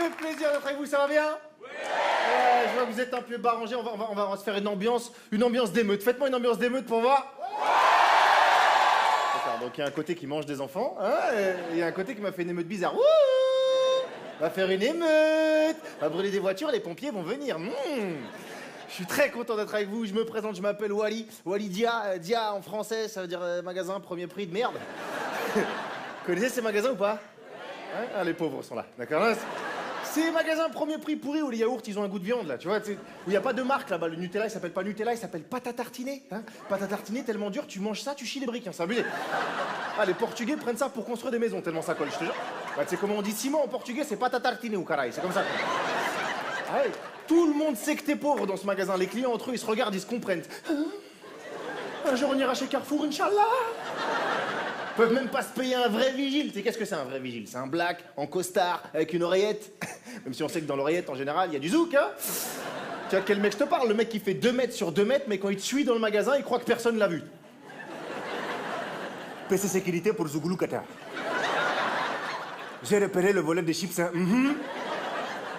fait plaisir d'être avec vous, ça va bien? Oui. Je vois que vous êtes un peu barrangés, on va se faire une ambiance d'émeute. Faites-moi une ambiance d'émeute pour voir. D'accord, donc il y a un côté qui mange des enfants, hein, et il y a un côté qui m'a fait une émeute bizarre. Wouh! On va faire une émeute, on va brûler des voitures, les pompiers vont venir. Je suis très content d'être avec vous, je me présente, je m'appelle Wally. Wally Dia, Dia en français, ça veut dire magasin premier prix de merde. Vous connaissez ces magasins ou pas? Hein? Ah, les pauvres sont là, d'accord? Ces magasins premier prix pourris où les yaourts ils ont un goût de viande là, tu vois, où il n'y a pas de marque là-bas. Le Nutella il s'appelle pas Nutella, il s'appelle pâte à tartiner. Hein? Pâte à tartiner tellement dur, tu manges ça, tu chies les briques, hein, c'est abusé. Ah, les Portugais prennent ça pour construire des maisons tellement ça colle, je te jure. Bah, tu sais comment on dit ciment en portugais, c'est pâte à tartiner ou caray, c'est comme ça. Ah, ouais. Tout le monde sait que t'es pauvre dans ce magasin. Les clients entre eux ils se regardent, ils se comprennent. Hein? Un jour on ira chez Carrefour, Inch'Allah. Ils peuvent même pas se payer un vrai vigile. Tu sais qu'est-ce que c'est un vrai vigile? C'est un black en costard avec une oreillette. Même si on sait que dans l'oreillette en général il y a du zouk, hein. Tu vois quel mec je te parle? Le mec qui fait 2 mètres sur 2 mètres, mais quand il te suit dans le magasin, il croit que personne l'a vu. PC sécurité pour Zougoulou Qatar. J'ai repéré le volet des chips. Hein.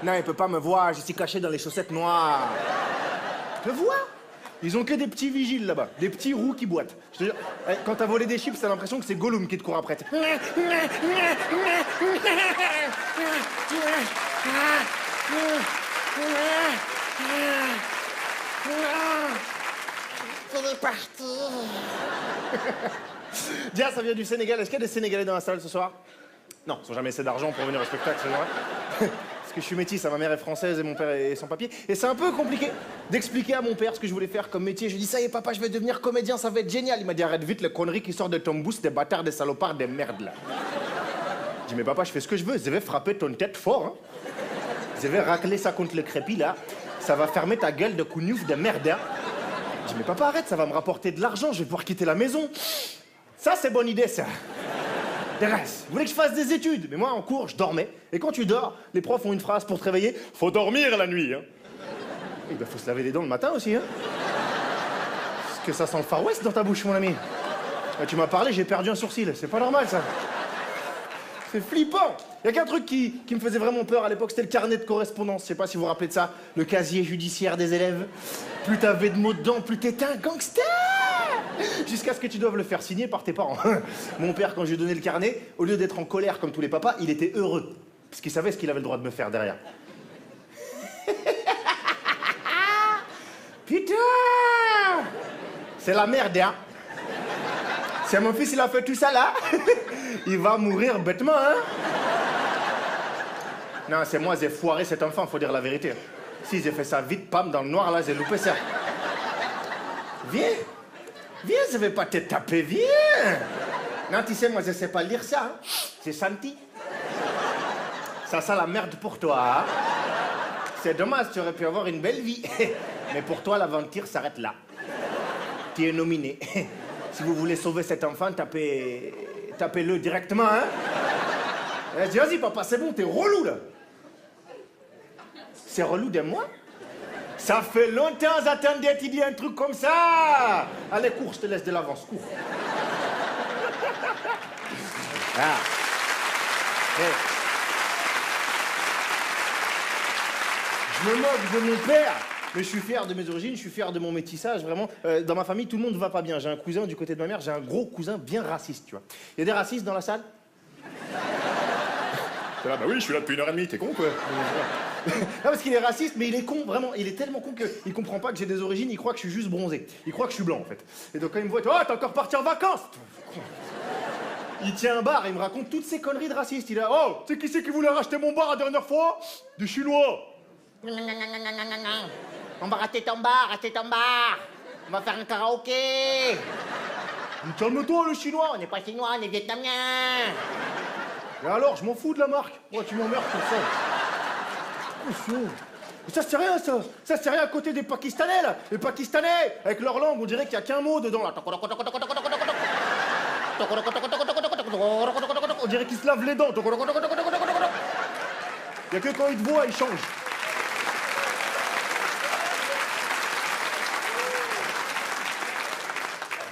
Non, il peut pas me voir, je suis caché dans les chaussettes noires. Tu le vois? Ils ont que des petits vigiles là-bas, des petits roux qui boitent. Je te jure, quand t'as volé des chips, t'as l'impression que c'est Gollum qui te court après. Il est parti. Dia, ça vient du Sénégal. Est-ce qu'il y a des Sénégalais dans la salle ce soir? Non, ils n'ont jamais assez d'argent pour venir au spectacle, c'est vrai. Parce que je suis métisse, ma mère est française et mon père est sans papier. Et c'est un peu compliqué d'expliquer à mon père ce que je voulais faire comme métier. Je lui dis, ça y est, papa, je vais devenir comédien, ça va être génial. Il m'a dit, arrête vite les conneries qui sortent de ton boost, des bâtards, des salopards, des merdes, là. Je dis, mais papa, je fais ce que je veux. Je vais frapper ton tête fort, hein. Je vais racler ça contre le crépi, là. Ça va fermer ta gueule de cougnouf de merde, hein. Je dis, mais papa, arrête, ça va me rapporter de l'argent, je vais pouvoir quitter la maison. Ça, c'est bonne idée, ça. Thérèse, vous voulez que je fasse des études? Mais moi, en cours, je dormais. Et quand tu dors, les profs ont une phrase pour te réveiller. Faut dormir la nuit, hein. Et ben, faut se laver les dents le matin aussi, hein. Parce que ça sent le Far West dans ta bouche, mon ami. Tu m'as parlé, j'ai perdu un sourcil. C'est pas normal, ça. C'est flippant. Il y a qu'un truc qui me faisait vraiment peur à l'époque, c'était le carnet de correspondance. Je sais pas si vous vous rappelez de ça. Le casier judiciaire des élèves. Plus t'avais de mots dedans, plus t'étais un gangster. Jusqu'à ce que tu doives le faire signer par tes parents. Mon père, quand je lui ai donné le carnet, au lieu d'être en colère comme tous les papas, il était heureux. Parce qu'il savait ce qu'il avait le droit de me faire derrière. Putain! C'est la merde, hein? C'est mon fils, il a fait tout ça, là. Il va mourir bêtement, hein? Non, c'est moi, j'ai foiré cet enfant, faut dire la vérité. Si j'ai fait ça vite, pam, dans le noir, là, j'ai loupé ça. Viens! Viens, je vais pas te taper, viens! Non, tu sais, moi, je sais pas lire ça, hein. C'est senti. Ça sent la merde pour toi, hein. C'est dommage, tu aurais pu avoir une belle vie. Mais pour toi, l'aventure s'arrête là. Tu es nominé. Si vous voulez sauver cet enfant, tapez-le directement, hein. Dis, vas-y, papa, c'est bon, t'es relou, là. C'est relou de moi? Ça fait longtemps que j'attendais que tu dis un truc comme ça. Allez, cours, je te laisse de l'avance, cours. Ah. Hey. Je me moque de mon père, mais je suis fier de mes origines, je suis fier de mon métissage, vraiment. Dans ma famille, tout le monde ne va pas bien. J'ai un cousin du côté de ma mère, j'ai un gros cousin bien raciste, tu vois. Il y a des racistes dans la salle? Là, bah oui, je suis là depuis 1h30, t'es con, quoi. Non, parce qu'il est raciste, mais il est con, vraiment. Il est tellement con qu'il comprend pas que j'ai des origines, il croit que je suis juste bronzé. Il croit que je suis blanc, en fait. Et donc, quand il me voit, oh, t'es encore parti en vacances! Il tient un bar et il me raconte toutes ces conneries de raciste. Il a, oh, tu sais qui c'est qui voulait racheter mon bar la dernière fois? Des Chinois. Non. On va rater ton bar, On va faire un karaoké. Calme-toi, le Chinois. On n'est pas chinois, on est vietnamien. Et alors, je m'en fous de la marque. Moi, tu m'emmerdes pour ça. Ça, c'est rien, ça. Ça, c'est rien à côté des Pakistanais, là. Les Pakistanais, avec leur langue, on dirait qu'il n'y a qu'un mot dedans, là. On dirait qu'ils se lavent les dents. Il n'y a que quand ils te voient, ils changent.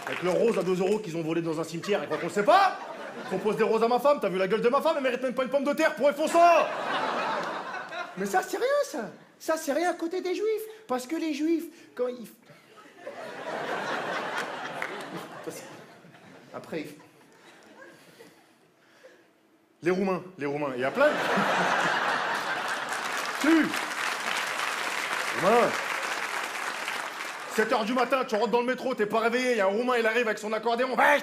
Avec leur rose à 2 € qu'ils ont volé dans un cimetière, et quoi qu'on ne sait pas. Propose des roses à ma femme, t'as vu la gueule de ma femme, elle mérite même pas une pomme de terre pour effoncer ça. Mais ça, c'est rien, ça. Ça, c'est rien à côté des juifs. Parce que les juifs, quand ils... Après, les Roumains, il y a plein de... Tu 7h du matin, tu rentres dans le métro, t'es pas réveillé, il y a un Roumain, il arrive avec son accordéon. T'as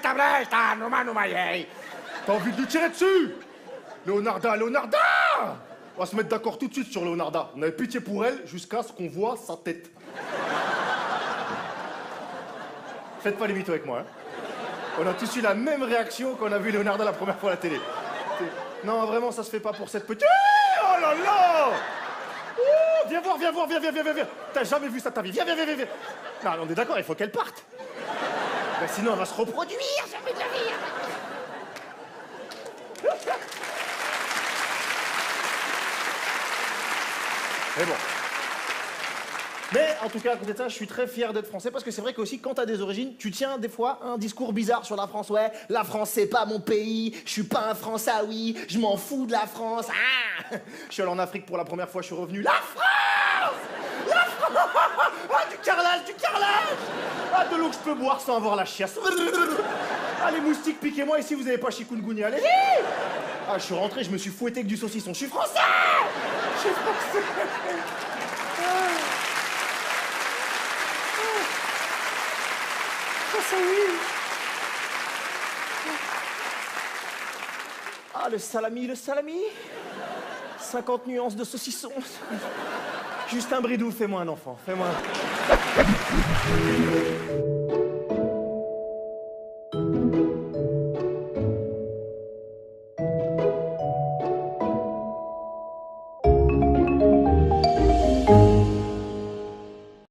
envie de lui tirer dessus. Leonarda! On va se mettre d'accord tout de suite sur Leonarda. On avait pitié pour elle jusqu'à ce qu'on voit sa tête. Faites pas les mythos avec moi, hein. On a tous eu la même réaction quand on a vu Leonarda la première fois à la télé. Non, vraiment, ça se fait pas pour cette petite... Oh là là! Ouh, viens voir. T'as jamais vu ça de ta vie. Viens. Non, on est d'accord, il faut qu'elle parte. Ben, sinon, elle va se reproduire, jamais de la vie. Mais bon. Mais en tout cas, à côté de ça, je suis très fier d'être français parce que c'est vrai qu'aussi, quand t'as des origines, tu tiens des fois un discours bizarre sur la France. Ouais, la France, c'est pas mon pays, je suis pas un Françaoui, je m'en fous de la France. Ah, je suis allé en Afrique pour la première fois, je suis revenu. La France! Ah, du carrelage! Ah, de l'eau que je peux boire sans avoir la chiasse. Ah, les moustiques, piquez-moi ici, vous avez pas chikungunya, allez-y! Ah, je suis rentré, je me suis fouetté avec du saucisson. Je suis français! Ah, le salami. 50 nuances de saucisson. Juste un bridou, fais-moi un enfant, fais-moi un...